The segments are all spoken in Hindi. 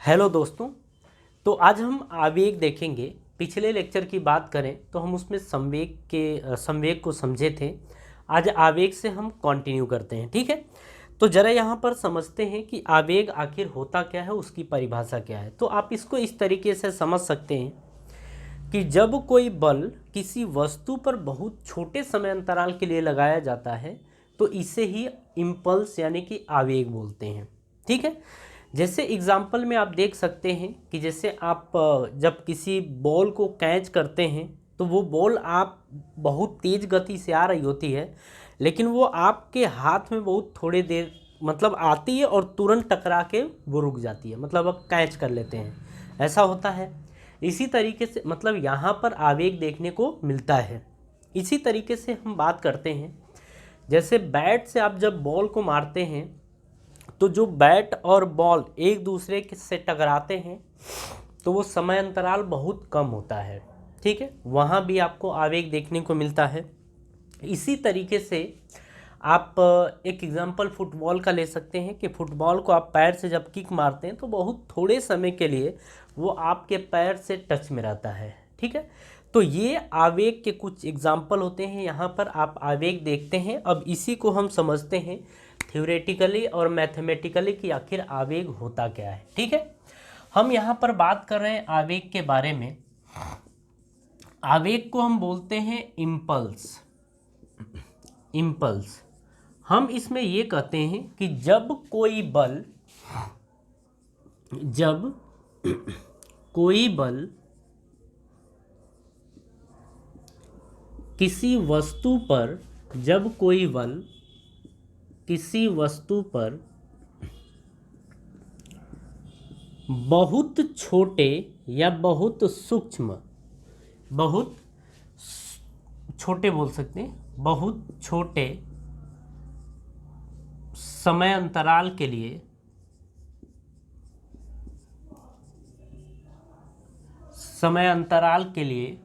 हेलो दोस्तों। तो आज हम आवेग देखेंगे। पिछले लेक्चर की बात करें तो हम उसमें संवेग को समझे थे। आज आवेग से हम कंटिन्यू करते हैं, ठीक है। तो ज़रा यहाँ पर समझते हैं कि आवेग आखिर होता क्या है, उसकी परिभाषा क्या है। तो आप इसको इस तरीके से समझ सकते हैं कि जब कोई बल किसी वस्तु पर बहुत छोटे समय अंतराल के लिए लगाया जाता है तो इसे ही इम्पल्स यानी कि आवेग बोलते हैं, ठीक है। जैसे एग्जाम्पल में आप देख सकते हैं कि जैसे आप जब किसी बॉल को कैच करते हैं तो वो बॉल आप बहुत तेज़ गति से आ रही होती है, लेकिन वो आपके हाथ में बहुत थोड़ी देर मतलब आती है और तुरंत टकरा के वो रुक जाती है, मतलब आप कैच कर लेते हैं, ऐसा होता है। इसी तरीके से मतलब यहाँ पर आवेग देखने को मिलता है। इसी तरीके से हम बात करते हैं, जैसे बैट से आप जब बॉल को मारते हैं तो जो बैट और बॉल एक दूसरे से टकराते हैं तो वो समय अंतराल बहुत कम होता है, ठीक है। वहाँ भी आपको आवेग देखने को मिलता है। इसी तरीके से आप एक एग्जांपल फुटबॉल का ले सकते हैं कि फुटबॉल को आप पैर से जब किक मारते हैं तो बहुत थोड़े समय के लिए वो आपके पैर से टच में रहता है, ठीक है। तो ये आवेग के कुछ एग्जाम्पल होते हैं। यहाँ पर आप आवेग देखते हैं। अब इसी को हम समझते हैं थ्योरेटिकली और मैथमेटिकली कि आखिर आवेग होता क्या है, ठीक है। हम यहाँ पर बात कर रहे हैं आवेग के बारे में। आवेग को हम बोलते हैं इम्पल्स। इम्पल्स हम इसमें ये कहते हैं कि जब कोई बल किसी वस्तु पर जब कोई बल किसी वस्तु पर बहुत छोटे या बहुत छोटे बोल सकते हैं, बहुत छोटे समय अंतराल के लिए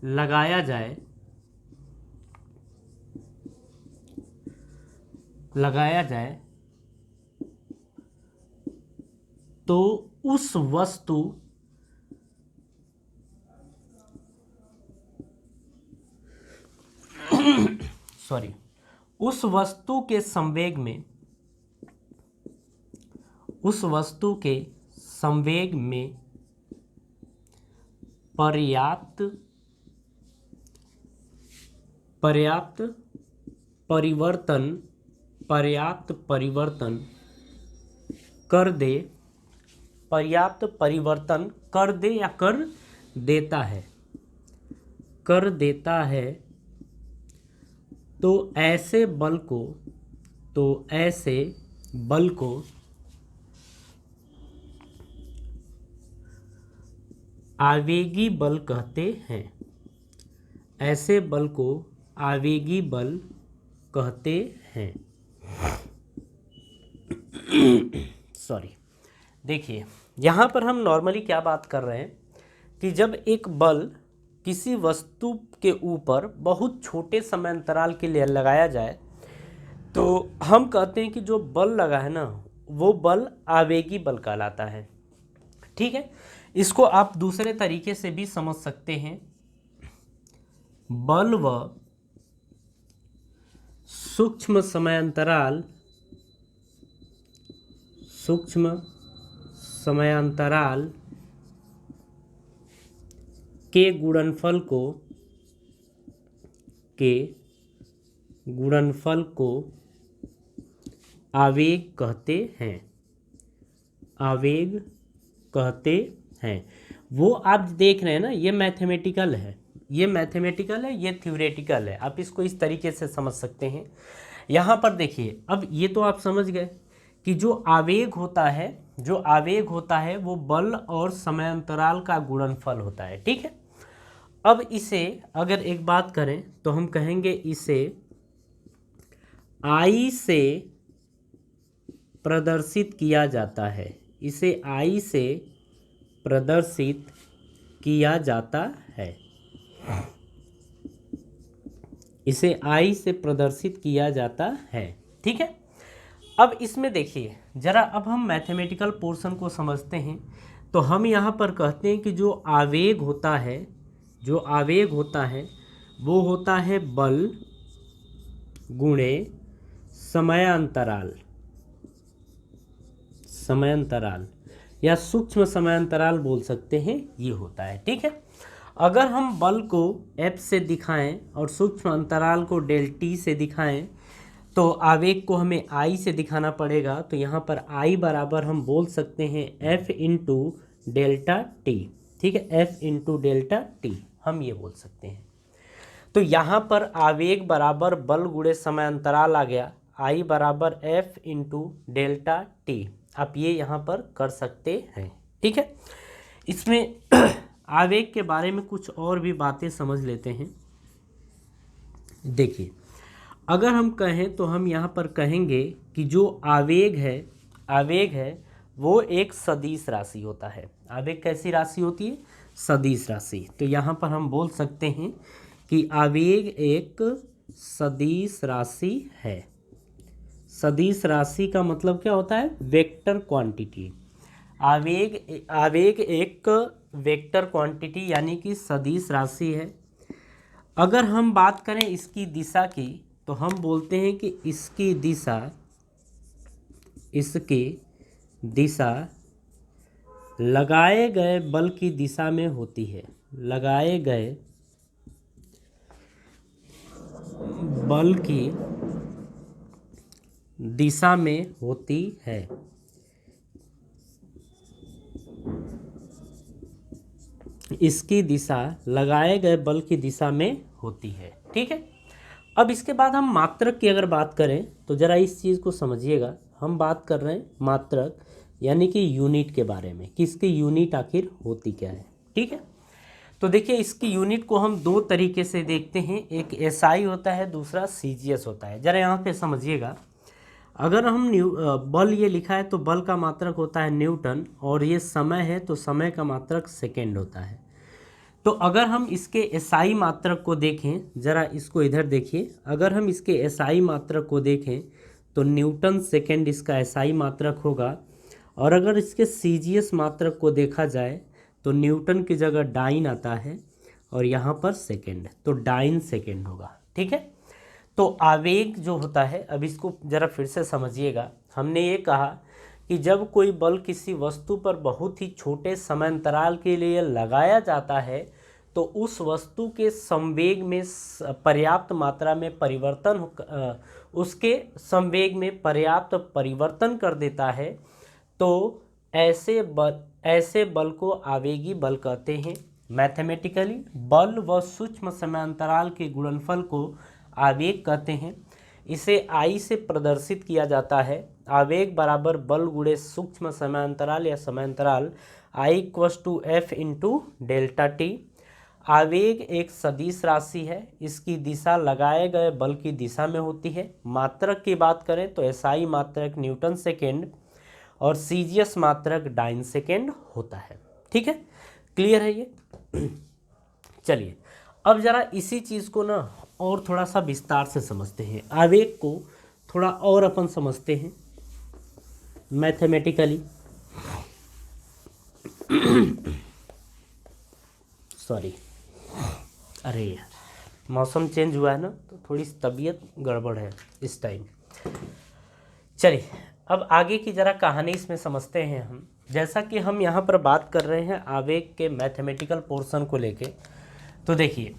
लगाया जाए तो उस वस्तु सॉरी उस वस्तु के संवेग में पर्याप्त परिवर्तन कर दे या कर देता है तो ऐसे बल को आवेगी बल कहते हैं। ऐसे बल को आवेगी बल कहते हैं। सॉरी, देखिए यहाँ पर हम नॉर्मली क्या बात कर रहे हैं कि जब एक बल किसी वस्तु के ऊपर बहुत छोटे समय अंतराल के लिए लगाया जाए तो हम कहते हैं कि जो बल लगा है ना वो बल आवेगी बल कहलाता है, ठीक है। इसको आप दूसरे तरीके से भी समझ सकते हैं। बल व सूक्ष्म समय अंतराल के गुणनफल को आवेग कहते हैं। वो आप देख रहे हैं ना, ये मैथमेटिकल है, ये थ्योरेटिकल है। आप इसको इस तरीके से समझ सकते हैं। यहाँ पर देखिए, अब ये तो आप समझ गए कि जो आवेग होता है वो बल और समय अंतराल का गुणनफल होता है, ठीक है। अब इसे अगर एक बात करें तो हम कहेंगे इसे आई से प्रदर्शित किया जाता है। इसे आई से प्रदर्शित किया जाता है। इसे आई से प्रदर्शित किया जाता है, ठीक है। अब इसमें देखिए ज़रा, अब हम मैथमेटिकल पोर्शन को समझते हैं। तो हम यहाँ पर कहते हैं कि जो आवेग होता है, जो आवेग होता है वो होता है बल गुणे समयांतराल, समयांतराल या सूक्ष्म समयांतराल बोल सकते हैं, ये होता है। ठीक है, अगर हम बल को F से दिखाएं और सूक्ष्म अंतराल को डेल टी से दिखाएं तो आवेग को हमें I से दिखाना पड़ेगा। तो यहाँ पर I बराबर हम बोल सकते हैं F इंटू डेल्टा टी। ठीक है, F इंटू डेल्टा टी हम ये बोल सकते हैं। तो यहाँ पर आवेग बराबर बल गुणे समय अंतराल आ गया, I बराबर F इंटू डेल्टा टी। आप ये यहाँ पर कर सकते हैं। ठीक है, इसमें आवेग के बारे में कुछ और भी बातें समझ लेते हैं। देखिए, अगर हम कहें तो हम यहाँ पर कहेंगे कि जो आवेग है वो एक सदिश राशि होता है। आवेग कैसी राशि होती है? सदिश राशि। तो यहाँ पर हम बोल सकते हैं कि आवेग एक सदिश राशि है। सदिश राशि का मतलब क्या होता है? Vector quantity. आवेग एक वेक्टर क्वांटिटी यानी कि सदिश राशि है। अगर हम बात करें इसकी दिशा की तो हम बोलते हैं कि इसकी दिशा लगाए गए बल की दिशा में होती है। लगाए गए बल की दिशा में होती है। इसकी दिशा लगाए गए बल की दिशा में होती है। ठीक है, अब इसके बाद हम मात्रक की अगर बात करें तो ज़रा इस चीज़ को समझिएगा। हम बात कर रहे हैं मात्रक यानी कि यूनिट के बारे में कि इसकी यूनिट आखिर होती क्या है। ठीक है, तो देखिए इसकी यूनिट को हम दो तरीके से देखते हैं, एक एसआई होता है, दूसरा सीजीएस होता है। ज़रा यहाँ पे समझिएगा। अगर हम बल ये लिखा है तो बल का मात्रक होता है न्यूटन, और ये समय है तो समय का मात्रक सेकेंड होता है। तो अगर हम इसके एसआई मात्रक को देखें, ज़रा इसको इधर देखिए, अगर हम इसके एसआई मात्रक को देखें तो न्यूटन सेकेंड इसका एसआई मात्रक होगा, और अगर इसके सीजीएस मात्रक को देखा जाए तो न्यूटन की जगह डाइन आता है और यहाँ पर सेकेंड, तो डाइन सेकेंड होगा। ठीक है, तो आवेग जो होता है, अब इसको ज़रा फिर से समझिएगा। हमने ये कहा कि जब कोई बल किसी वस्तु पर बहुत ही छोटे समयांतराल के लिए लगाया जाता है तो उस वस्तु के संवेग में पर्याप्त मात्रा में परिवर्तन, उसके संवेग में पर्याप्त परिवर्तन कर देता है, तो ऐसे बल को आवेगी बल कहते हैं। मैथमेटिकली बल व सूक्ष्म समयांतराल के गुणनफल को आवेग कहते हैं। इसे I से प्रदर्शित किया जाता है। आवेग बराबर बल गुणे सूक्ष्म समयांतराल या समयांतराल I equals to F into delta T. आवेग एक सदिश राशि है, इसकी दिशा लगाए गए बल की दिशा में होती है। मात्रक की बात करें तो एसआई मात्रक न्यूटन सेकेंड और सीजीएस मात्रक डाइन सेकेंड होता है। ठीक है, क्लियर है ये? चलिए अब ज़रा इसी चीज़ को ना और थोड़ा सा विस्तार से समझते हैं। आवेग को थोड़ा और अपन समझते हैं मैथमेटिकली। सॉरी, अरे यार मौसम चेंज हुआ है ना, तो थोड़ी तबीयत गड़बड़ है इस टाइम। चलिए अब आगे की ज़रा कहानी इसमें समझते हैं हम। जैसा कि हम यहाँ पर बात कर रहे हैं आवेग के मैथमेटिकल पोर्शन को लेके, तो देखिए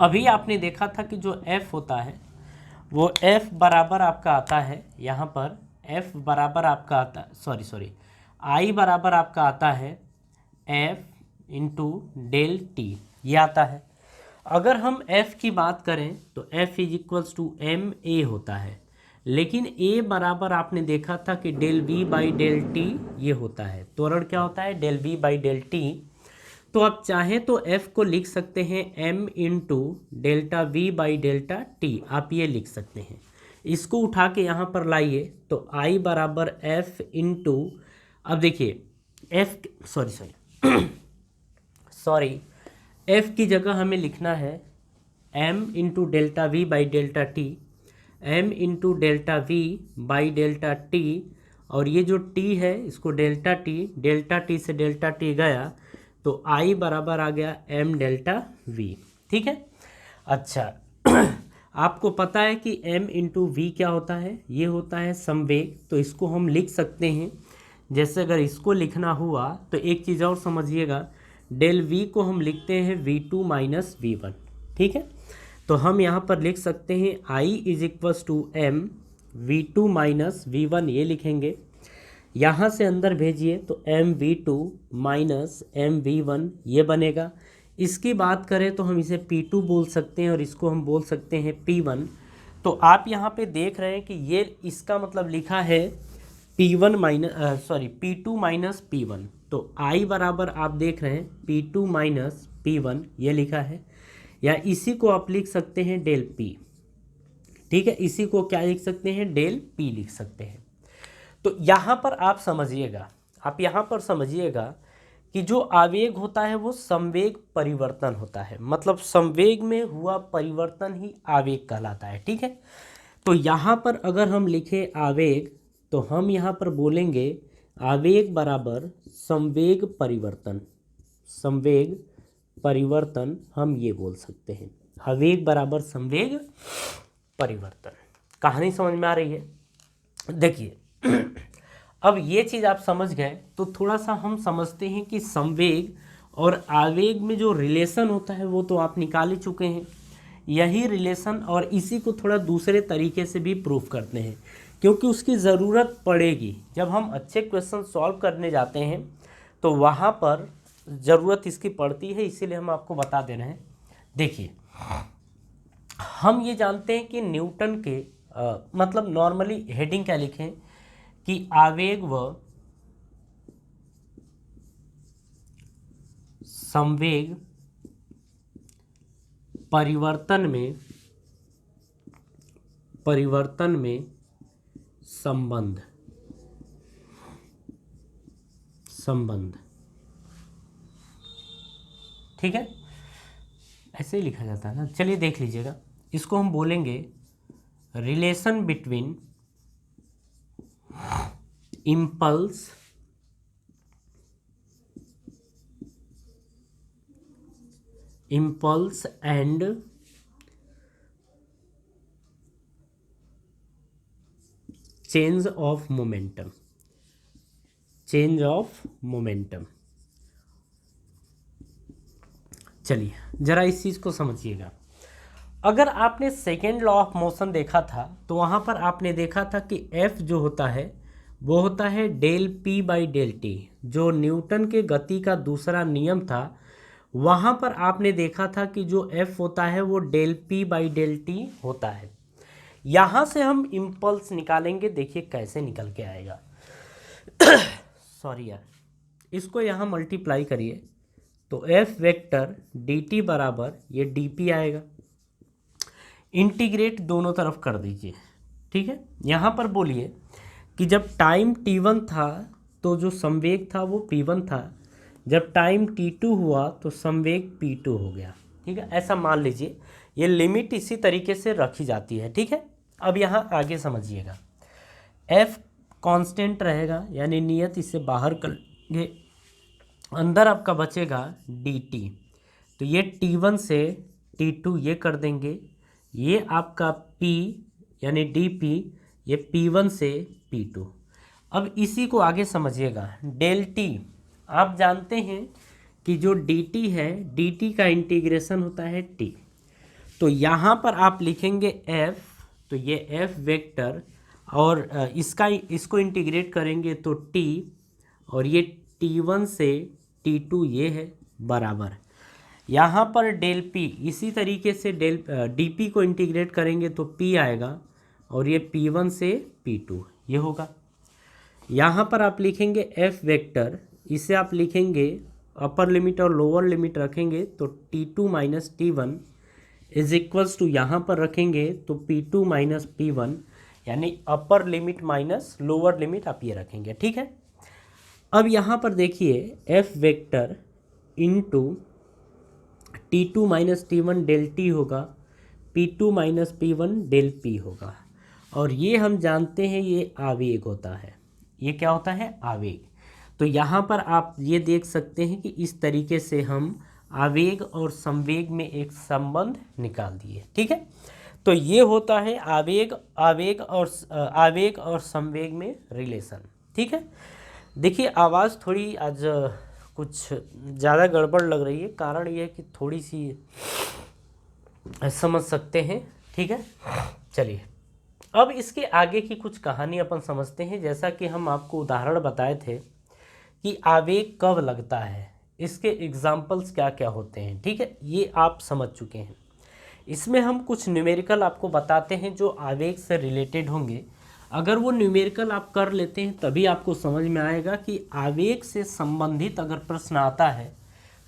अभी आपने देखा था कि जो F होता है वो F बराबर आपका आता है, यहाँ पर F बराबर आपका आता, I बराबर आपका आता है F इंटू डेल टी, ये आता है। अगर हम F की बात करें तो F is equals to M A होता है, लेकिन A बराबर आपने देखा था कि del V by del T ये होता है। त्वरण क्या होता है? Del V by del T. तो आप चाहें तो F को लिख सकते हैं m into delta V by delta T, आप ये लिख सकते हैं। इसको उठा के यहाँ पर लाइए तो I बराबर F इंटू, अब देखिए F सॉरी F की जगह हमें लिखना है m into delta V by delta T. m into delta we by delta T, और ये जो t है इसको डेल्टा t से डेल्टा t गया तो I बराबर आ गया m डेल्टा v। ठीक है। अच्छा आपको पता है कि m इंटू वी क्या होता है, ये होता है संवेग। तो इसको हम लिख सकते हैं, जैसे अगर इसको लिखना हुआ तो एक चीज़ और समझिएगा, डेल v को हम लिखते हैं v2 माइनस v1। ठीक है, तो हम यहाँ पर लिख सकते हैं I is equals to m v2 minus v1, ये लिखेंगे। यहाँ से अंदर भेजिए तो M V two minus M V one ये बनेगा। इसकी बात करें तो हम इसे P2 बोल सकते हैं और इसको हम बोल सकते हैं P1। तो आप यहाँ पे देख रहे हैं कि ये इसका मतलब लिखा है P1 minus P2 minus P1। तो I बराबर आप देख रहे हैं P2 माइनस P1 ये लिखा है, या इसी को आप लिख सकते हैं डेल P। ठीक है, इसी को क्या लिख सकते हैं, डेल P लिख सकते हैं। तो यहाँ पर आप समझिएगा, आप यहाँ पर समझिएगा कि जो आवेग होता है वो संवेग परिवर्तन होता है, मतलब संवेग में हुआ परिवर्तन ही आवेग कहलाता है। ठीक है, तो यहाँ पर अगर हम लिखें आवेग तो हम यहाँ पर बोलेंगे आवेग बराबर संवेग परिवर्तन। संवेग परिवर्तन हम ये बोल सकते हैं, आवेग बराबर संवेग परिवर्तन। कहानी समझ में आ रही है? देखिए अब ये चीज़ आप समझ गए तो थोड़ा सा हम समझते हैं कि संवेग और आवेग में जो रिलेशन होता है वो तो आप निकाल ही चुके हैं। यही रिलेशन और इसी को थोड़ा दूसरे तरीके से भी प्रूफ करते हैं, क्योंकि उसकी ज़रूरत पड़ेगी जब हम अच्छे क्वेश्चन सॉल्व करने जाते हैं तो वहाँ पर ज़रूरत इसकी पड़ती है, इसीलिए हम आपको बता दे रहे हैं। देखिए हम ये जानते हैं कि न्यूटन के मतलब नॉर्मली हेडिंग क्या लिखें कि आवेग व संवेग परिवर्तन में संबंध। ठीक है, ऐसे ही लिखा जाता है ना। चलिए देख लीजिएगा, इसको हम बोलेंगे relation between impulse and change of momentum. चलिए जरा इस चीज को समझिएगा। अगर आपने सेकेंड लॉ ऑफ मोशन देखा था तो वहां पर आपने देखा था कि F जो होता है वो होता है del P by del T. जो न्यूटन के गति का दूसरा नियम था वहां पर आपने देखा था कि जो F होता है वो del P by del T होता है। यहां से हम इम्पल्स निकालेंगे, देखिए कैसे निकल के आएगा। सॉरी यार, इसको यहाँ मल्टीप्लाई करिए तो F वेक्टर dt बराबर ये dp आएगा। इंटीग्रेट दोनों तरफ कर दीजिए। ठीक है, यहाँ पर बोलिए कि जब टाइम t1 था तो जो संवेग था वो p1 था, जब टाइम t2 हुआ तो संवेग p2 हो गया। ठीक है, ऐसा मान लीजिए। ये लिमिट इसी तरीके से रखी जाती है। ठीक है, अब यहाँ आगे समझिएगा, f कांस्टेंट रहेगा यानी नियत, इसे बाहर करेंगे, अंदर आपका बचेगा dt। तो ये t1 से t2 ये कर देंगे, ये आपका p यानी dp, ये p1 से p2। अब इसी को आगे समझिएगा, डेल t आप जानते हैं कि जो dt है dt का इंटीग्रेशन होता है t। तो यहाँ पर आप लिखेंगे f, तो ये f वेक्टर और इसको इंटीग्रेट करेंगे तो t, और ये t1 से t2 ये है बराबर। यहाँ पर डेल p इसी तरीके से डेल dp को इंटीग्रेट करेंगे तो p आएगा, और ये p1 से p2 ये होगा। यहाँ पर आप लिखेंगे f वेक्टर, इसे आप लिखेंगे अपर लिमिट और लोअर लिमिट रखेंगे तो t2 minus t1 is equals to, यहाँ पर रखेंगे तो p2 माइनस p1, यानी upper limit minus lower limit आप ये रखेंगे। ठीक है, अब यहाँ पर देखिए f vector into t2 minus t1 del t होगा, p2 minus p1 del p होगा। और ये हम जानते हैं ये आवेग होता है। ये क्या होता है? आवेग। तो यहाँ पर आप ये देख सकते हैं कि इस तरीके से हम आवेग और संवेग में एक संबंध निकाल दिए। ठीक है, तो ये होता है आवेग आवेग और संवेग में रिलेशन। ठीक है, देखिए आवाज़ थोड़ी आज कुछ ज़्यादा गड़बड़ लग रही है, कारण ये है कि थोड़ी सी समझ सकते हैं। ठीक है, चलिए अब इसके आगे की कुछ कहानी अपन समझते हैं। जैसा कि हम आपको उदाहरण बताए थे कि आवेग कब लगता है, इसके एग्जाम्पल्स क्या क्या होते हैं। ठीक है, ये आप समझ चुके हैं। इसमें हम कुछ न्यूमेरिकल आपको बताते हैं जो आवेग से रिलेटेड होंगे। अगर वो न्यूमेरिकल आप कर लेते हैं तभी आपको समझ में आएगा कि आवेग से संबंधित अगर प्रश्न आता है,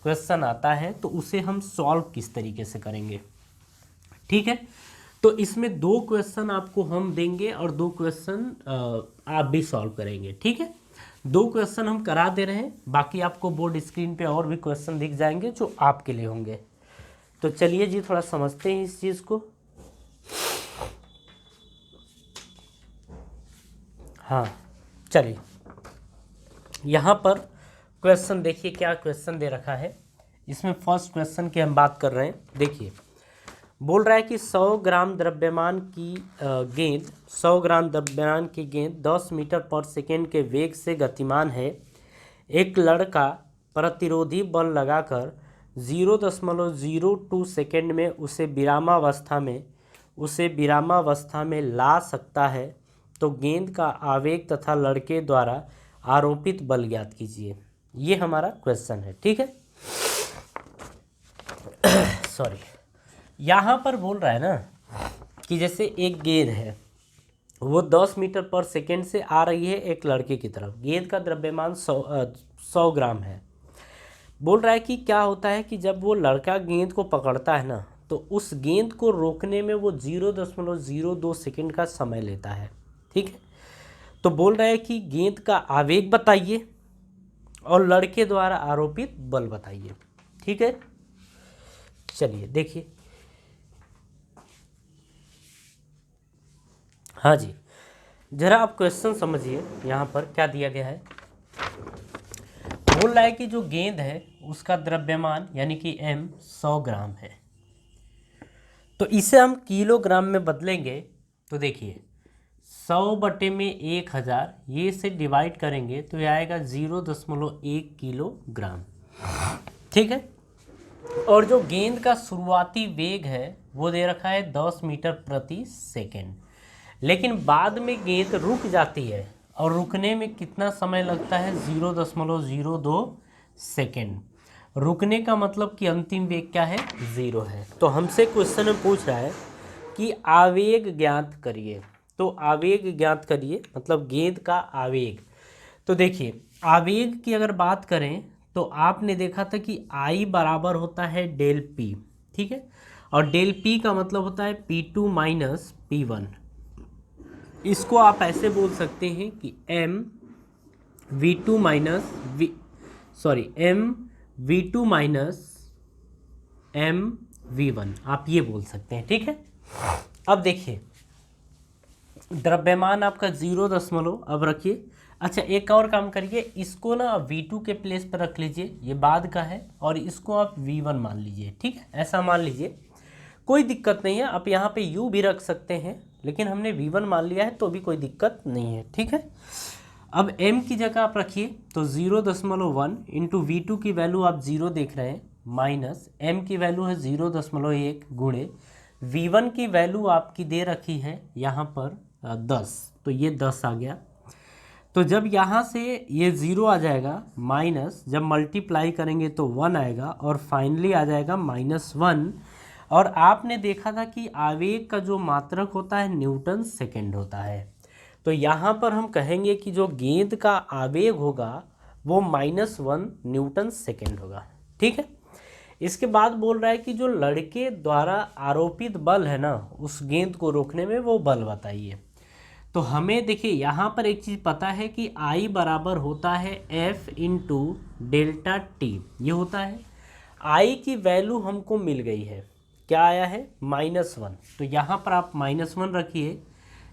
क्वेश्चन आता है, तो उसे हम सॉल्व किस तरीके से करेंगे। ठीक है, तो इसमें 2 क्वेश्चन आपको हम देंगे और 2 क्वेश्चन आप भी सॉल्व करेंगे। ठीक है, 2 क्वेश्चन हम करा दे रहे हैं, बाकी आपको बोर्ड स्क्रीन पे और भी क्वेश्चन दिख जाएंगे जो आपके लिए होंगे। तो चलिए जी थोड़ा समझते हैं इस चीज़ को। हाँ चलिए, यहाँ पर क्वेश्चन देखिए क्या क्वेश्चन दे रखा है। इसमें फर्स्ट क्वेश्चन की हम बात कर रहे हैं। देखिए बोल रहा है कि 100 ग्राम द्रव्यमान की गेंद 100 ग्राम द्रव्यमान की गेंद 10 मीटर पर सेकेंड के वेग से गतिमान है। एक लड़का प्रतिरोधी बल लगाकर 0.02 सेकेंड में उसे विरामावस्था में ला सकता है। तो गेंद का आवेग तथा लड़के द्वारा आरोपित बल ज्ञात कीजिए। ये हमारा क्वेश्चन है। ठीक है, सॉरी, यहाँ पर बोल रहा है ना कि जैसे एक गेंद है, वो 10 मीटर पर सेकेंड से आ रही है एक लड़के की तरफ। गेंद का द्रव्यमान 100 ग्राम है। बोल रहा है कि क्या होता है कि जब वो लड़का गेंद को पकड़ता है ना, तो उस गेंद को रोकने में वो 0.02 सेकेंड का समय लेता है। ठीक है, तो बोल रहा है कि गेंद का आवेग बताइए और लड़के द्वारा आरोपित बल बताइए। ठीक है, चलिए देखिए। हाँ जी, जरा आप क्वेश्चन समझिए। यहाँ पर क्या दिया गया है, बोल रहा है कि जो गेंद है उसका द्रव्यमान यानी कि m 100 ग्राम है। तो इसे हम किलोग्राम में बदलेंगे तो देखिए 100/1000 ये से डिवाइड करेंगे तो ये आएगा 0.1 किलोग्राम। ठीक है, और जो गेंद का शुरुआती वेग है वो दे रखा है 10 मीटर प्रति सेकेंड। लेकिन बाद में गेंद रुक जाती है और रुकने में कितना समय लगता है? 0.02 सेकेंड। रुकने का मतलब कि अंतिम वेग क्या है? 0 है। तो हमसे क्वेश्चन में पूछ रहा है कि आवेग ज्ञात करिए। तो आवेग ज्ञात करिए मतलब गेंद का आवेग। तो देखिए आवेग की अगर बात करें तो आपने देखा था कि I बराबर होता है डेल P। ठीक है, और डेल P का मतलब होता है P2 माइनस P1। इसको आप ऐसे बोल सकते हैं कि M V2 minus M V1 आप ये बोल सकते हैं। ठीक है, अब देखिए द्रव्यमान आपका 0 अब रखिए। अच्छा एक और काम करिए, इसको ना V2 के प्लेस पर रख लीजिए, ये बाद का है, और इसको आप V1 मान लीजिए। ठीक है, ऐसा मान लीजिए, कोई दिक्कत नहीं है। आप यहाँ पे U भी रख सकते हैं, लेकिन हमने V1 मान लिया है तो भी कोई दिक्कत नहीं है। ठीक है, अब M की जगह आप रखिए तो 0.1 इंटू V2 की वैल्यू आप 0 देख रहे हैं, माइनस M की वैल्यू है 0.1 गुणे V1 की वैल्यू आपकी दे रखी है यहाँ पर 10, तो ये 10 आ गया। तो जब यहाँ से ये 0 आ जाएगा, माइनस जब मल्टीप्लाई करेंगे तो 1 आएगा, और फाइनली आ जाएगा -1। और आपने देखा था कि आवेग का जो मात्रक होता है न्यूटन सेकेंड होता है। तो यहाँ पर हम कहेंगे कि जो गेंद का आवेग होगा वो -1 न्यूटन सेकेंड होगा। ठीक है, इसके बाद बोल रहा है कि जो लड़के द्वारा आरोपित बल है ना उस गेंद को रोकने में, वो बल बताइए। तो हमें देखिए यहाँ पर एक चीज़ पता है कि I बराबर होता है F इंटू डेल्टा T। ये होता है, I की वैल्यू हमको मिल गई है, क्या आया है? -1। तो यहाँ पर आप -1 रखिए,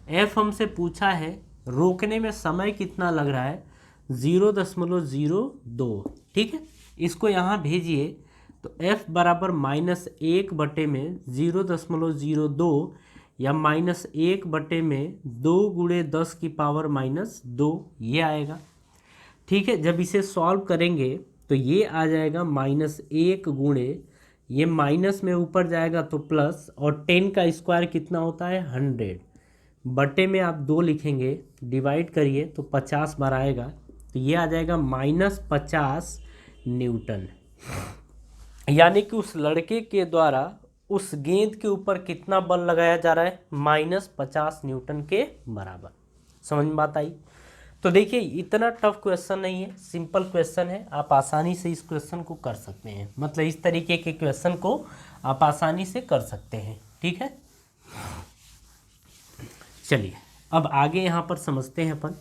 एफ हमसे पूछा है रोकने में समय कितना लग रहा है, 0.02, ठीक है। इसको यहाँ भेजिए तो f बराबर -1/(0.02) या -1/2 ये आएगा, ठीक है। जब इसे सॉल्व करेंगे तो ये आ जाएगा -1 ये माइनस में ऊपर जाएगा तो प्लस, और 10 का स्क्वायर कितना होता है 100, बटे में आप 2 लिखेंगे, डिवाइड करिए तो 50 बार आएगा, तो ये आ जाएगा -50 न्यूटन। यानी कि उस लड़के के द्वारा उस गेंद के ऊपर कितना बल लगाया जा रहा है, -50 न्यूटन के बराबर। समझ में बात आई? तो देखिए इतना टफ क्वेश्चन नहीं है, सिंपल क्वेश्चन है, आप आसानी से इस क्वेश्चन को कर सकते हैं। मतलब इस तरीके के क्वेश्चन को आप आसानी से कर सकते हैं, ठीक है। चलिए अब आगे यहाँ पर समझते हैं अपन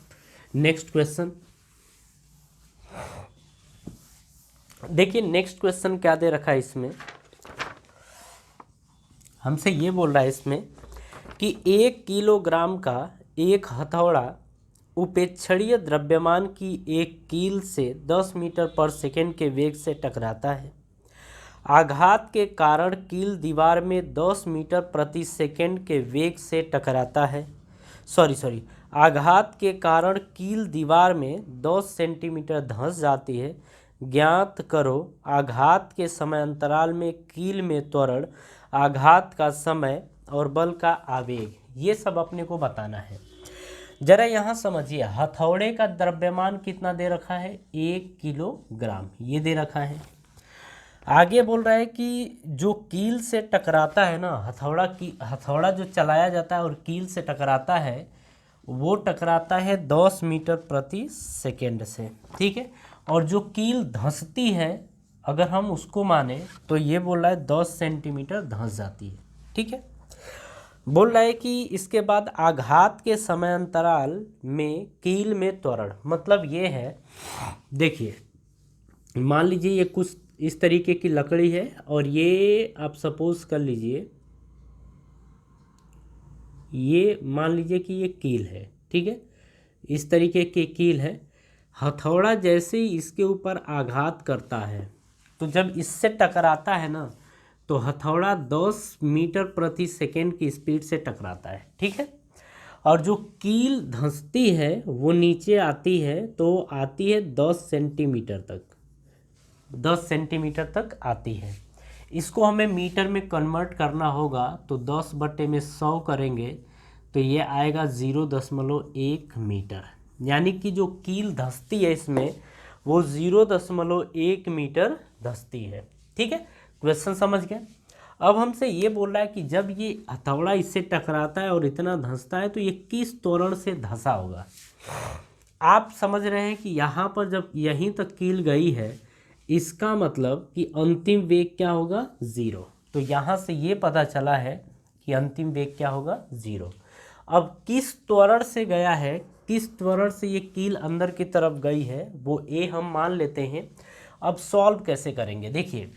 नेक्स्ट क्वेश्चन। देखिए नेक्स्ट क्वेश्चन क्या दे रखा है इसमें, हमसे ये बोल रहा है इसमें कि 1 किलोग्राम का एक हथौड़ा उपेक्षणीय द्रव्यमान की एक कील से 10 मीटर पर सेकेंड के वेग से टकराता है। आघात के कारण कील दीवार में 10 मीटर प्रति सेकेंड के वेग से टकराता है। आघात के कारण कील दीवार में 10 सेंटीमीटर धंस जाती है। ज्ञात करो आघात के समय अंतराल में कील में त्वरण, आघात का समय और बल का आवेग, ये सब अपने को बताना है। जरा यहाँ समझिए, हथौड़े का द्रव्यमान कितना दे रखा है, 1 किलोग्राम, ये दे रखा है। आगे बोल रहा है कि जो कील से टकराता है ना, हथौड़ा जो चलाया जाता है और कील से टकराता है, वो टकराता है 10 मीटर प्रति सेकेंड से, ठीक है। और जो कील धंसती है अगर हम उसको माने तो ये बोल रहा है 10 सेंटीमीटर धंस जाती है, ठीक है। बोल रहा है कि इसके बाद आघात के समय अंतराल में कील में त्वरण, मतलब ये है, देखिए मान लीजिए ये कुछ इस तरीके की लकड़ी है और ये आप सपोज कर लीजिए, ये मान लीजिए कि ये कील है, ठीक है, इस तरीके की कील है। हथौड़ा जैसे ही इसके ऊपर आघात करता है तो जब इससे टकराता है ना, तो हथौड़ा 10 मीटर प्रति सेकेंड की स्पीड से टकराता है, ठीक है। और जो कील धंसती है वो नीचे आती है, तो आती है 10 सेंटीमीटर तक, 10 सेंटीमीटर तक आती है। इसको हमें मीटर में कन्वर्ट करना होगा, तो 10/100 करेंगे तो ये आएगा 0.1 मीटर। यानी कि जो कील धंसती है इसमें वो 0.1 मीटर धंसती है, ठीक है। क्वेश्चन समझ गए? अब हमसे ये बोल रहा है कि जब ये हथौड़ा इससे टकराता है और इतना धंसता है तो ये किस त्वरण से धंसा होगा। आप समझ रहे हैं कि यहाँ पर जब यहीं तक कील गई है, इसका मतलब कि अंतिम वेग क्या होगा, 0। तो यहाँ से ये पता चला है कि अंतिम वेग क्या होगा, 0। अब किस त्वरण से गया है, किस त्वरण से ये कील अंदर की तरफ गई है, वो ए हम मान लेते हैं। अब सॉल्व कैसे करेंगे, देखिए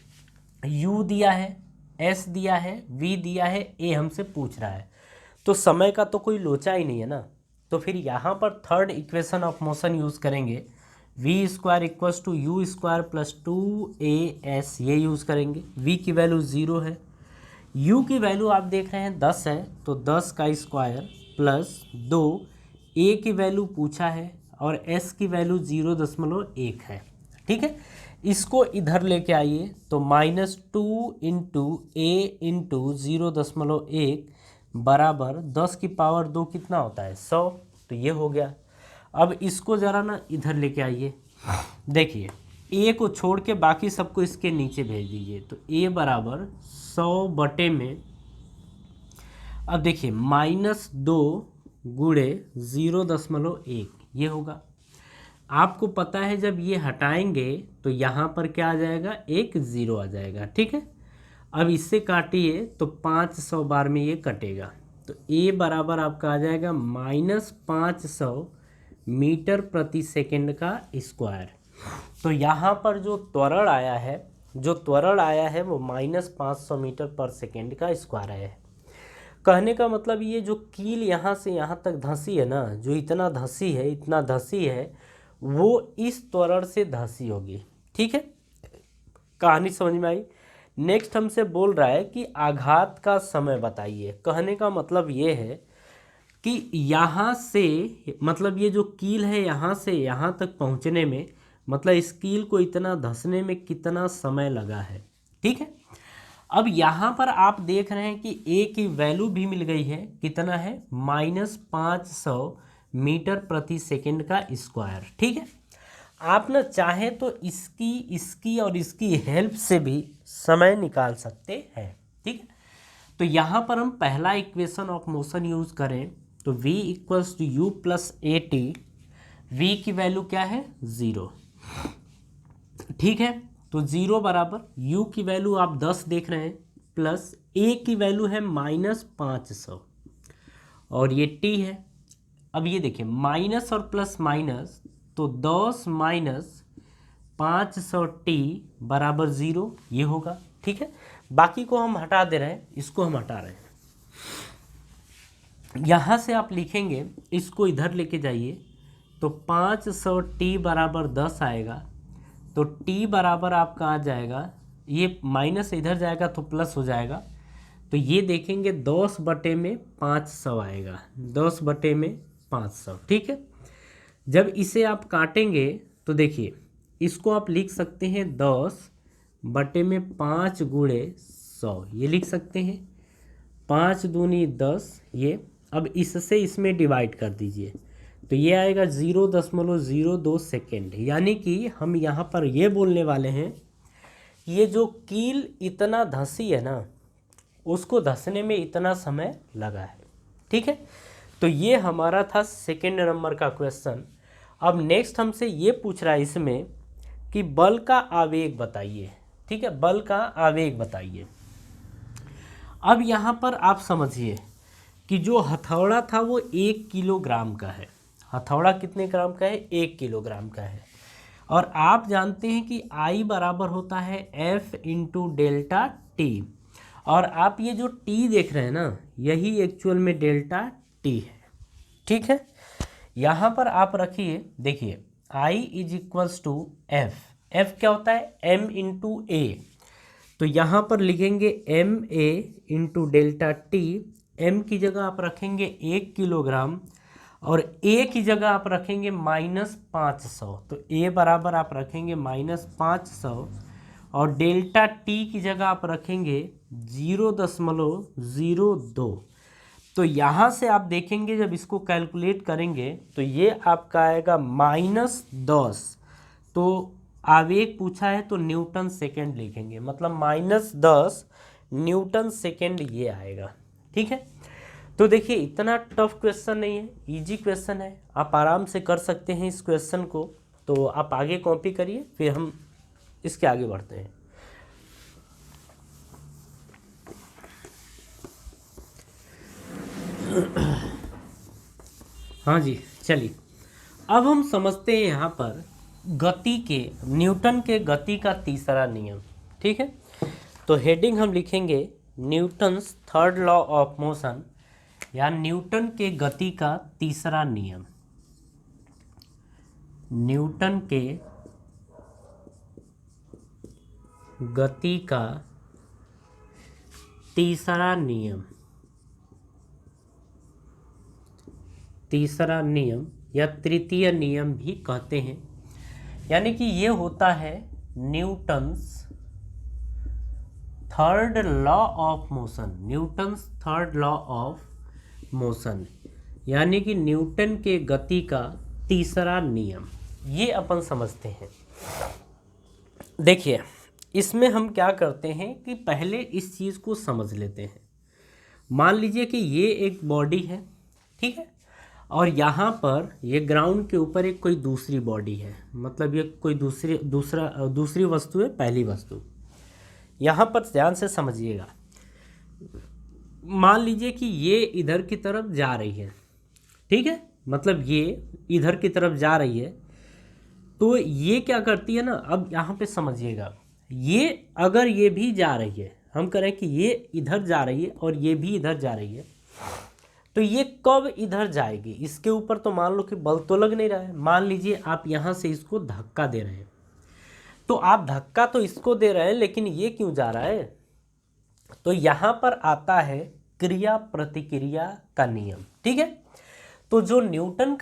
u दिया है, s दिया है, v दिया है, a हमसे पूछ रहा है, तो समय का तो कोई लोचा ही नहीं है ना। तो फिर यहाँ पर third equation of motion use करेंगे, v² = u² + 2as, ये यूज़ करेंगे। v की वैल्यू 0 है, u की वैल्यू आप देख रहे हैं 10 है, तो 10 का स्क्वायर प्लस 2, a की वैल्यू पूछा है और s की वैल्यू 0.1 है, ठीक है। इसको इधर लेके आइए तो -2 × a × 0.1 बराबर 10 की पावर 2 कितना होता है, 100। तो ये हो गया। अब इसको ज़रा ना इधर लेके आइए, देखिए a को छोड़ के बाकी सबको इसके नीचे भेज दीजिए, तो a बराबर 100 बटे में, अब देखिए -2 × 0.1 ये होगा। आपको पता है जब ये हटाएंगे तो यहाँ पर क्या आ जाएगा, एक 0 आ जाएगा, ठीक है। अब इससे काटिए तो 500 बार में ये कटेगा, तो a बराबर आपका आ जाएगा -500 मीटर प्रति सेकेंड का स्क्वायर। तो यहाँ पर जो त्वरण आया है वो -500 मीटर पर सेकेंड का स्क्वायर है। कहने का मतलब ये जो कील यहाँ से यहाँ तक धंसी है ना, जो इतना धंसी है वो इस त्वरण से धंसी होगी। ठीक है, कहानी समझ में आई। नेक्स्ट हमसे बोल रहा है कि आघात का समय बताइए। कहने का मतलब ये है कि यहाँ से, मतलब ये जो कील है यहाँ से यहाँ तक पहुँचने में, मतलब इस कील को इतना धंसने में कितना समय लगा है। ठीक है, अब यहाँ पर आप देख रहे हैं कि ए की वैल्यू भी मिल गई है, कितना है -500 मीटर प्रति सेकंड का स्क्वायर। ठीक है, आप ना चाहे तो इसकी और इसकी हेल्प से भी समय निकाल सकते हैं। ठीक है, तो यहाँ पर हम पहला इक्वेशन ऑफ मोशन यूज करें तो v equals to U plus A T. v की वैल्यू क्या है 0। ठीक है, तो 0 बराबर u की वैल्यू आप 10 देख रहे हैं, प्लस a की वैल्यू है -500 और ये t है। अब ये देखिए माइनस और प्लस माइनस, तो 10 माइनस 500t बराबर 0 ये होगा। ठीक है, बाकी को हम हटा दे रहे हैं, इसको हम हटा रहे हैं। यहाँ से आप लिखेंगे, इसको इधर लेके जाइए तो 500t बराबर 10 आएगा, तो t बराबर आपका आ जाएगा, ये माइनस इधर जाएगा तो प्लस हो जाएगा, तो ये देखेंगे 10/500 आएगा, 10/500। ठीक है, जब इसे आप काटेंगे तो देखिए इसको आप लिख सकते हैं 10/5 गुणे 100, ये लिख सकते हैं 5 दूनी 10। ये अब इससे इसमें डिवाइड कर दीजिए तो ये आएगा 0.02 सेकेंड। यानी कि हम यहाँ पर ये बोलने वाले हैं कि ये जो कील इतना धंसी है ना, उसको धंसने में इतना समय लगा है। ठीक है, तो ये हमारा था सेकेंड नंबर का क्वेश्चन। अब नेक्स्ट हमसे ये पूछ रहा है इसमें कि बल का आवेग बताइए। ठीक है, बल का आवेग बताइए। अब यहाँ पर आप समझिए कि जो हथौड़ा था वो 1 किलोग्राम का है। हथौड़ा कितने ग्राम का है? 1 किलोग्राम का है। और आप जानते हैं कि I बराबर होता है F इंटू डेल्टा टी। और आप ये जो T देख रहे हैं ना, यही एक्चुअल में डेल्टा T है। ठीक है, यहाँ पर आप रखिए, देखिए I is equals to F। F क्या होता है? M into A। तो यहाँ पर लिखेंगे MA into delta T. M की जगह आप रखेंगे 1 किलोग्राम और A की जगह आप रखेंगे -500। तो A बराबर आप रखेंगे -500 और डेल्टा T की जगह आप रखेंगे 0.02। तो यहाँ से आप देखेंगे जब इसको कैलकुलेट करेंगे तो ये आपका आएगा -10। तो आवेग पूछा है तो न्यूटन सेकेंड लिखेंगे, मतलब -10 न्यूटन सेकेंड ये आएगा। ठीक है, तो देखिए इतना टफ क्वेश्चन नहीं है, इजी क्वेश्चन है, आप आराम से कर सकते हैं इस क्वेश्चन को। तो आप आगे कॉपी करिए, फिर हम इसके आगे बढ़ते हैं। हाँ जी, चलिए अब हम समझते हैं यहाँ पर गति के, न्यूटन के गति का तीसरा नियम। ठीक है, तो हेडिंग हम लिखेंगे Newton's third law of motion, या न्यूटन के गति का तीसरा नियम। न्यूटन के गति का तीसरा नियम, तीसरा नियम या तृतीय नियम भी कहते हैं। यानी कि ये होता है Newton's third law of motion. Newton's third law of motion यानी कि न्यूटन के गति का तीसरा नियम, ये अपन समझते हैं। देखिए इसमें हम क्या करते हैं कि पहले इस चीज़ को समझ लेते हैं। मान लीजिए कि ये एक बॉडी है, ठीक है, और यहाँ पर ये ग्राउंड के ऊपर एक कोई दूसरी बॉडी है, मतलब ये कोई दूसरी वस्तु है, पहली वस्तु। यहाँ पर ध्यान से समझिएगा। मान लीजिए कि ये इधर की तरफ जा रही है, ठीक है, मतलब ये इधर की तरफ जा रही है, तो ये क्या करती है ना, अब यहाँ पे समझिएगा, ये अगर ये भी जा रही है, हम करें कि ये इधर जा रही है और ये भी इधर जा रही है, तो ये कब इधर जाएगी, इसके ऊपर तो मान लो कि बल तो लग नहीं रहा है। मान लीजिए आप यहाँ से इसको धक्का दे रहे हैं, तो आप धक्का तो इसको दे रहे हैं, लेकिन ये क्यों जा रहा है? तो यहाँ पर आता है क्रिया प्रतिक्रिया का नियम, ठीक है। तो जो न्यूटन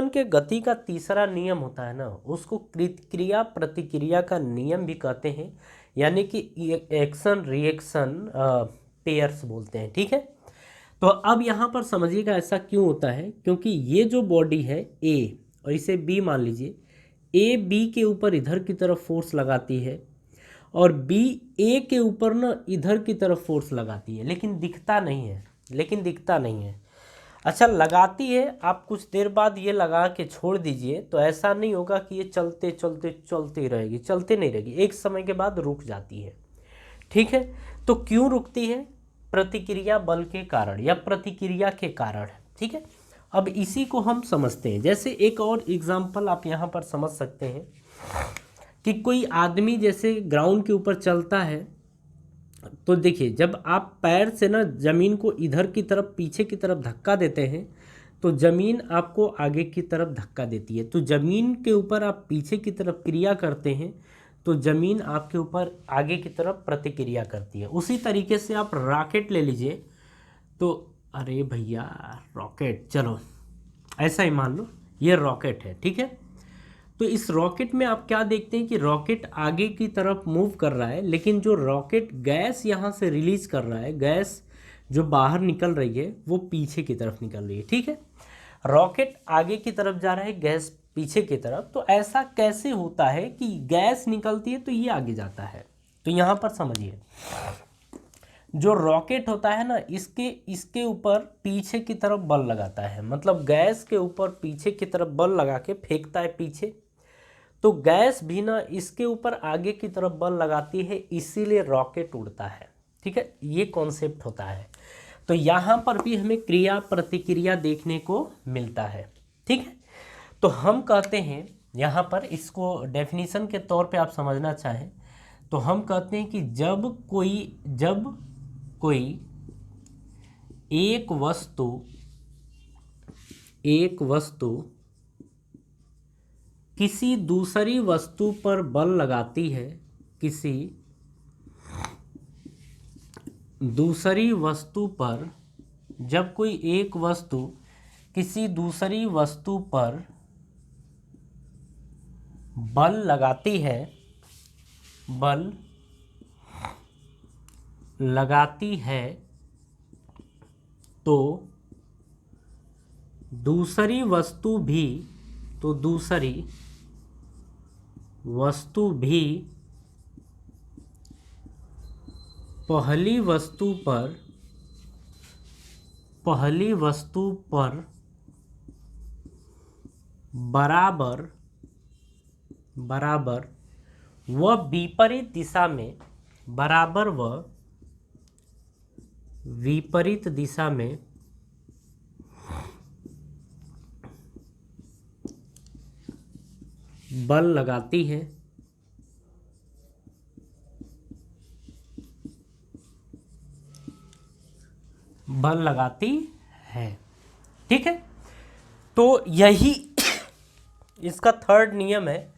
के गति का तीसरा नियम होता है ना, उसको क्रिया प्रतिक्रिया का नियम भी कहते हैं, यानी कि एक्शन रिएक्शन पेयर्स बोलते हैं, ठीक है। तो अब यहाँ पर समझिएगा ऐसा क्यों होता है, क्योंकि ये जो बॉडी है ए और इसे बी मान लीजिए, ए बी के ऊपर इधर की तरफ फोर्स लगाती है और बी ए के ऊपर ना इधर की तरफ फोर्स लगाती है, लेकिन दिखता नहीं है। अच्छा, लगाती है, आप कुछ देर बाद ये लगा के छोड़ दीजिए तो ऐसा नहीं होगा कि ये चलते चलते रहेगी, चलते नहीं रहेगी, एक समय के बाद रुक जाती है, ठीक है। तो क्यों रुकती है? प्रतिक्रिया बल के कारण या प्रतिक्रिया के कारण, ठीक है। अब इसी को हम समझते हैं। जैसे एक और एग्जाम्पल आप यहाँ पर समझ सकते हैं कि कोई आदमी जैसे ग्राउंड के ऊपर चलता है, तो देखिए जब आप पैर से ना ज़मीन को इधर की तरफ पीछे की तरफ धक्का देते हैं तो ज़मीन आपको आगे की तरफ धक्का देती है। तो ज़मीन के ऊपर आप पीछे की तरफ क्रिया करते हैं तो ज़मीन आपके ऊपर आगे की तरफ प्रतिक्रिया करती है। उसी तरीके से आप रॉकेट ले लीजिए, तो अरे भैया रॉकेट, चलो ऐसा ही मान लो ये रॉकेट है, ठीक है। तो इस रॉकेट में आप क्या देखते हैं कि रॉकेट आगे की तरफ मूव कर रहा है, लेकिन जो रॉकेट गैस यहाँ से रिलीज कर रहा है, गैस जो बाहर निकल रही है वो पीछे की तरफ निकल रही है, ठीक है। रॉकेट आगे की तरफ जा रहा है, गैस पीछे की तरफ। तो ऐसा कैसे होता है कि गैस निकलती है तो ये आगे जाता है? तो यहाँ पर समझिए, जो रॉकेट होता है ना, इसके ऊपर पीछे की तरफ बल लगाता है, मतलब गैस के ऊपर पीछे की तरफ बल लगा के फेंकता है पीछे। तो गैस भी ना इसके ऊपर आगे की तरफ बल लगाती है, इसीलिए रॉकेट उड़ता है, ठीक है। ये कॉन्सेप्ट होता है। तो यहाँ पर भी हमें क्रिया प्रतिक्रिया देखने को मिलता है, ठीक है। तो हम कहते हैं यहाँ पर, इसको डेफिनेशन के तौर पे आप समझना चाहें तो हम कहते हैं कि जब कोई एक वस्तु किसी दूसरी वस्तु पर बल लगाती है, किसी दूसरी वस्तु पर, जब कोई एक वस्तु किसी दूसरी वस्तु पर बल लगाती है तो दूसरी वस्तु भी पहली वस्तु पर बराबर व विपरीत दिशा में बल लगाती है। ठीक है। तो यही इसका थर्ड नियम है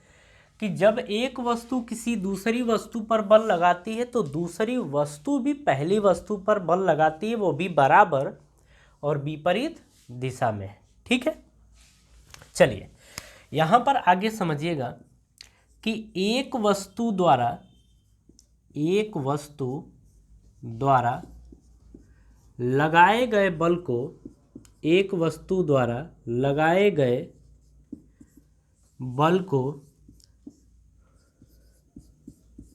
कि जब एक वस्तु किसी दूसरी वस्तु पर बल लगाती है तो दूसरी वस्तु भी पहली वस्तु पर बल लगाती है, वो भी बराबर और विपरीत दिशा में, ठीक है। चलिए यहाँ पर आगे समझिएगा कि एक वस्तु द्वारा लगाए गए बल को, एक वस्तु द्वारा लगाए गए बल को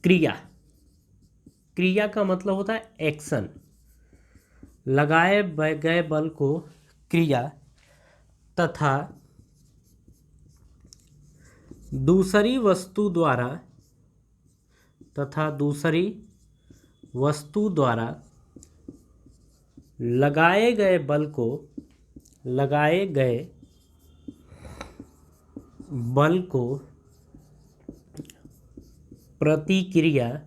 क्रिया का मतलब होता है एक्शन, लगाए गए बल को क्रिया तथा दूसरी वस्तु द्वारा लगाए गए बल को प्रतिक्रिया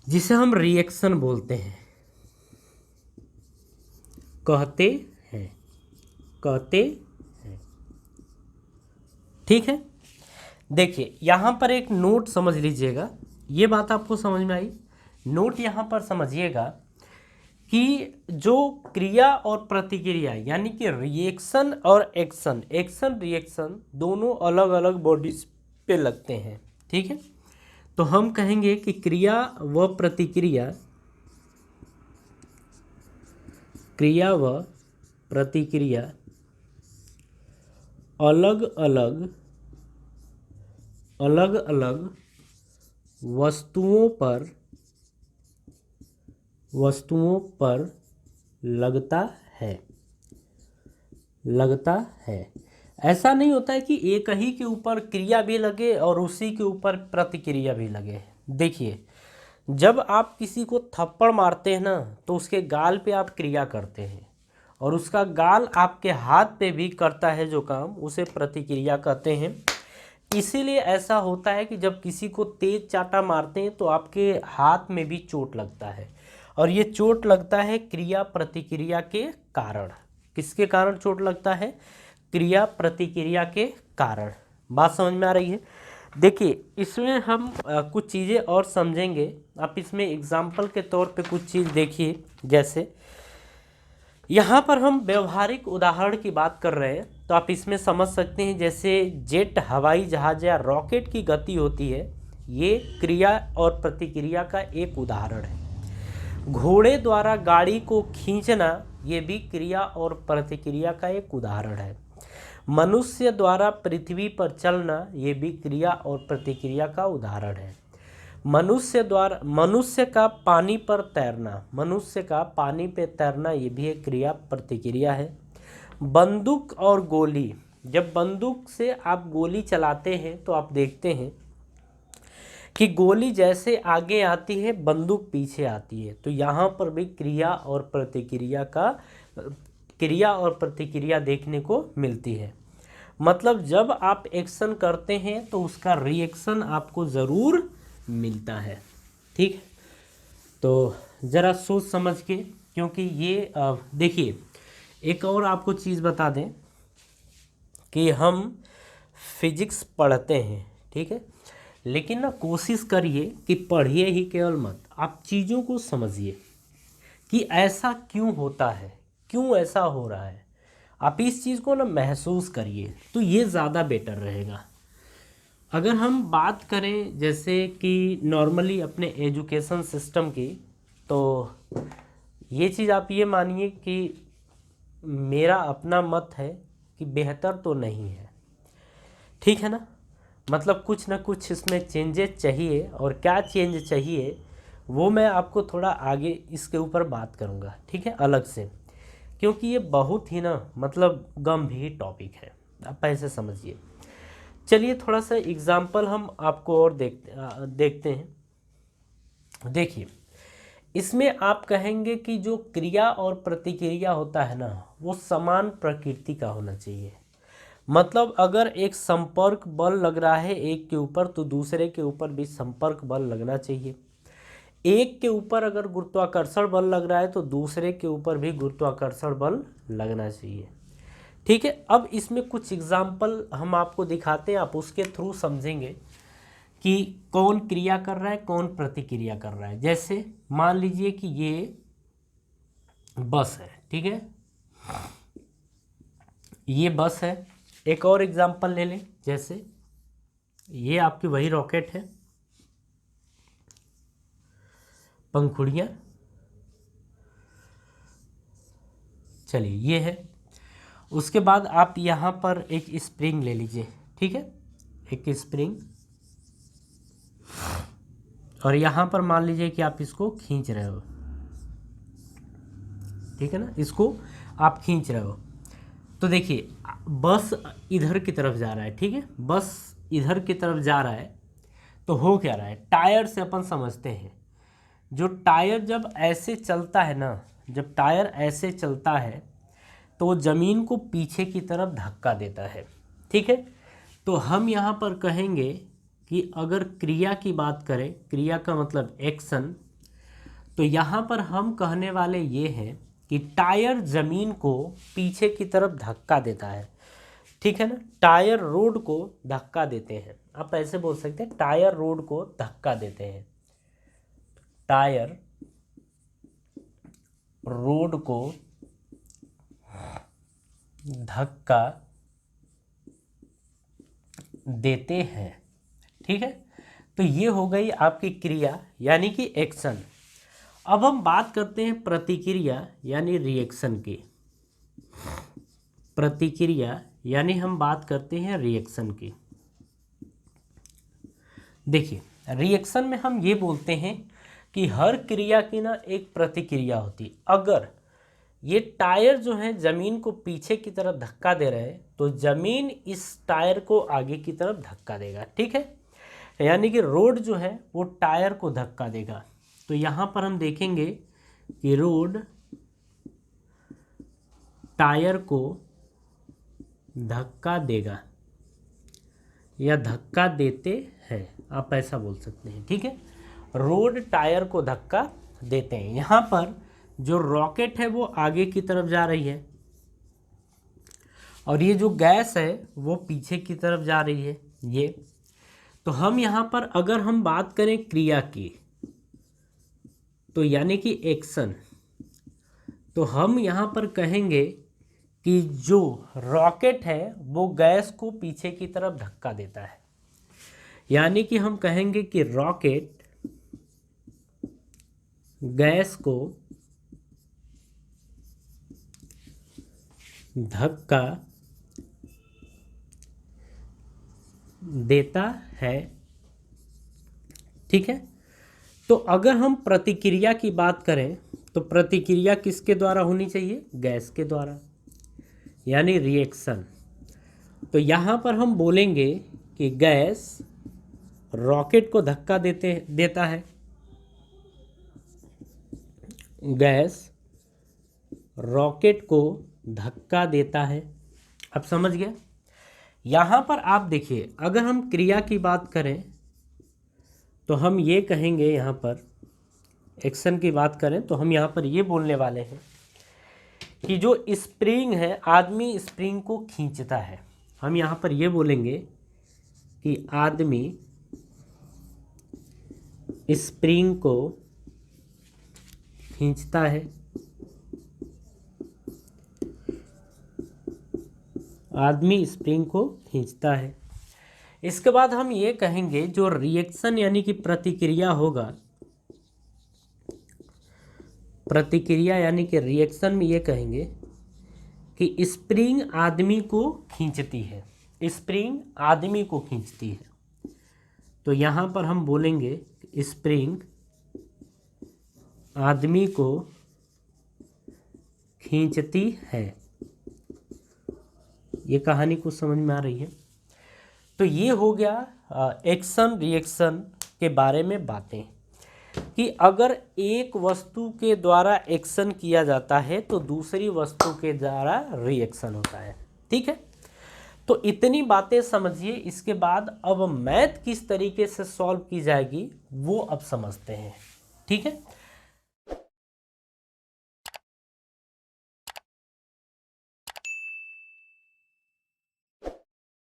जिसे हम रिएक्शन बोलते हैं, कहते हैं, कहते हैं। ठीक है, देखिए यहाँ पर एक नोट समझ लीजिएगा, ये बात आपको समझ में आई। नोट यहाँ पर समझिएगा कि जो क्रिया और प्रतिक्रिया यानी कि रिएक्शन और एक्शन, एक्शन रिएक्शन दोनों अलग अलग बॉडीज पे लगते हैं। ठीक है, तो हम कहेंगे कि क्रिया व प्रतिक्रिया, क्रिया व प्रतिक्रिया अलग अलग अलग अलग वस्तुओं पर लगता है, लगता है। ऐसा नहीं होता है कि एक ही के ऊपर क्रिया भी लगे और उसी के ऊपर प्रतिक्रिया भी लगे। देखिए, जब आप किसी को थप्पड़ मारते हैं ना, तो उसके गाल पे आप क्रिया करते हैं, और उसका गाल आपके हाथ पे भी करता है जो काम, उसे प्रतिक्रिया कहते हैं। इसीलिए ऐसा होता है कि जब किसी को तेज चाटा मारते हैं तो आपके हाथ में भी चोट लगता है, और ये चोट लगता है क्रिया प्रतिक्रिया के कारण। किसके कारण चोट लगता है? क्रिया प्रतिक्रिया के कारण। बात समझ में आ रही है? देखिए, इसमें हम कुछ चीज़ें और समझेंगे। आप इसमें एग्जाम्पल के तौर पे कुछ चीज़ देखिए। जैसे यहाँ पर हम व्यवहारिक उदाहरण की बात कर रहे हैं, तो आप इसमें समझ सकते हैं जैसे जेट हवाई जहाज या रॉकेट की गति होती है, ये क्रिया और प्रतिक्रिया का एक उदाहरण है। घोड़े द्वारा गाड़ी को खींचना, ये भी क्रिया और प्रतिक्रिया का एक उदाहरण है। मनुष्य द्वारा पृथ्वी पर चलना, ये भी क्रिया और प्रतिक्रिया का उदाहरण है। मनुष्य का पानी पर तैरना, मनुष्य का पानी पे तैरना, ये भी एक क्रिया प्रतिक्रिया है। बंदूक और गोली, जब बंदूक से आप गोली चलाते हैं तो आप देखते हैं कि गोली जैसे आगे आती है बंदूक पीछे आती है, तो यहाँ पर भी क्रिया और प्रतिक्रिया देखने को मिलती है। मतलब जब आप एक्शन करते हैं तो उसका रिएक्शन आपको ज़रूर मिलता है। ठीक, तो ज़रा सोच समझ के, क्योंकि ये देखिए, एक और आपको चीज़ बता दें कि हम फिजिक्स पढ़ते हैं, ठीक है, लेकिन ना कोशिश करिए कि पढ़िए ही केवल मत, आप चीज़ों को समझिए कि ऐसा क्यों होता है, क्यों ऐसा हो रहा है। आप इस चीज़ को ना महसूस करिए, तो ये ज़्यादा बेटर रहेगा। अगर हम बात करें जैसे कि नॉर्मली अपने एजुकेशन सिस्टम की, तो ये चीज़ आप ये मानिए कि मेरा अपना मत है कि बेहतर तो नहीं है। ठीक है ना, मतलब कुछ ना कुछ इसमें चेंजेस चाहिए, और क्या चेंज चाहिए वो मैं आपको थोड़ा आगे इसके ऊपर बात करूँगा, ठीक है, अलग से, क्योंकि ये बहुत ही ना मतलब गंभीर टॉपिक है, आप ऐसे समझिए। चलिए थोड़ा सा एग्जाम्पल हम आपको और देखते हैं। देखिए, इसमें आप कहेंगे कि जो क्रिया और प्रतिक्रिया होता है ना, वो समान प्रकृति का होना चाहिए। मतलब अगर एक संपर्क बल लग रहा है एक के ऊपर, तो दूसरे के ऊपर भी संपर्क बल लगना चाहिए। एक के ऊपर अगर गुरुत्वाकर्षण बल लग रहा है तो दूसरे के ऊपर भी गुरुत्वाकर्षण बल लगना चाहिए। ठीक है, अब इसमें कुछ एग्जाम्पल हम आपको दिखाते हैं, आप उसके थ्रू समझेंगे कि कौन क्रिया कर रहा है, कौन प्रतिक्रिया कर रहा है। जैसे मान लीजिए कि ये बस है, ठीक है, ये बस है। एक और एग्जाम्पल ले लें, जैसे ये आपकी वही रॉकेट है, पंखुड़ियाँ, चलिए ये है। उसके बाद आप यहाँ पर एक स्प्रिंग ले लीजिए, ठीक है, एक स्प्रिंग, और यहाँ पर मान लीजिए कि आप इसको खींच रहे हो, ठीक है ना, इसको आप खींच रहे हो। तो देखिए बस इधर की तरफ जा रहा है, ठीक है, बस इधर की तरफ जा रहा है, तो हो क्या रहा है, टायर से अपन समझते हैं, जो टायर जब ऐसे चलता है ना, जब टायर ऐसे चलता है तो ज़मीन को पीछे की तरफ धक्का देता है। ठीक है, तो हम यहाँ पर कहेंगे कि अगर क्रिया की बात करें, क्रिया का मतलब एक्शन, तो यहाँ पर हम कहने वाले ये हैं कि टायर ज़मीन को पीछे की तरफ धक्का देता है, ठीक है ना। टायर रोड को धक्का देते हैं, आप ऐसे बोल सकते हैं टायर रोड को धक्का देते हैं, टायर रोड को धक्का देते हैं, ठीक है। तो ये हो गई आपकी क्रिया यानी कि एक्शन। अब हम बात करते हैं प्रतिक्रिया यानी रिएक्शन की। प्रतिक्रिया यानी हम बात करते हैं रिएक्शन की। देखिए, रिएक्शन में हम ये बोलते हैं कि हर क्रिया की ना एक प्रतिक्रिया होती है। अगर ये टायर जो है ज़मीन को पीछे की तरफ धक्का दे रहे हैं तो ज़मीन इस टायर को आगे की तरफ धक्का देगा, ठीक है। यानी कि रोड जो है वो टायर को धक्का देगा। तो यहाँ पर हम देखेंगे कि रोड टायर को धक्का देगा या धक्का देते हैं, आप ऐसा बोल सकते हैं, ठीक है। रोड टायर को धक्का देते हैं। यहाँ पर जो रॉकेट है वो आगे की तरफ जा रही है और ये जो गैस है वो पीछे की तरफ जा रही है। ये तो हम यहाँ पर अगर हम बात करें क्रिया की तो यानी कि एक्शन, तो हम यहाँ पर कहेंगे कि जो रॉकेट है वो गैस को पीछे की तरफ धक्का देता है। यानी कि हम कहेंगे कि रॉकेट गैस को धक्का देता है, ठीक है। तो अगर हम प्रतिक्रिया की बात करें तो प्रतिक्रिया किसके द्वारा होनी चाहिए? गैस के द्वारा, यानी रिएक्शन। तो यहाँ पर हम बोलेंगे कि गैस रॉकेट को धक्का देता है, गैस रॉकेट को धक्का देता है। अब समझ गया? यहाँ पर आप देखिए, अगर हम क्रिया की बात करें तो हम ये कहेंगे, यहाँ पर एक्शन की बात करें तो हम यहाँ पर ये बोलने वाले हैं कि जो स्प्रिंग है, आदमी स्प्रिंग को खींचता है। हम यहाँ पर ये बोलेंगे कि आदमी स्प्रिंग को खींचता है, आदमी स्प्रिंग को खींचता है। इसके बाद हम ये कहेंगे जो रिएक्शन यानी कि प्रतिक्रिया होगा, प्रतिक्रिया यानी कि रिएक्शन में ये कहेंगे कि स्प्रिंग आदमी को खींचती है, स्प्रिंग आदमी को खींचती है। तो यहाँ पर हम बोलेंगे स्प्रिंग आदमी को खींचती है। ये कहानी कुछ समझ में आ रही है? तो ये हो गया एक्शन रिएक्शन के बारे में बातें, कि अगर एक वस्तु के द्वारा एक्शन किया जाता है तो दूसरी वस्तु के द्वारा रिएक्शन होता है, ठीक है। तो इतनी बातें समझिए। इसके बाद अब मैथ किस तरीके से सॉल्व की जाएगी वो अब समझते हैं, ठीक है।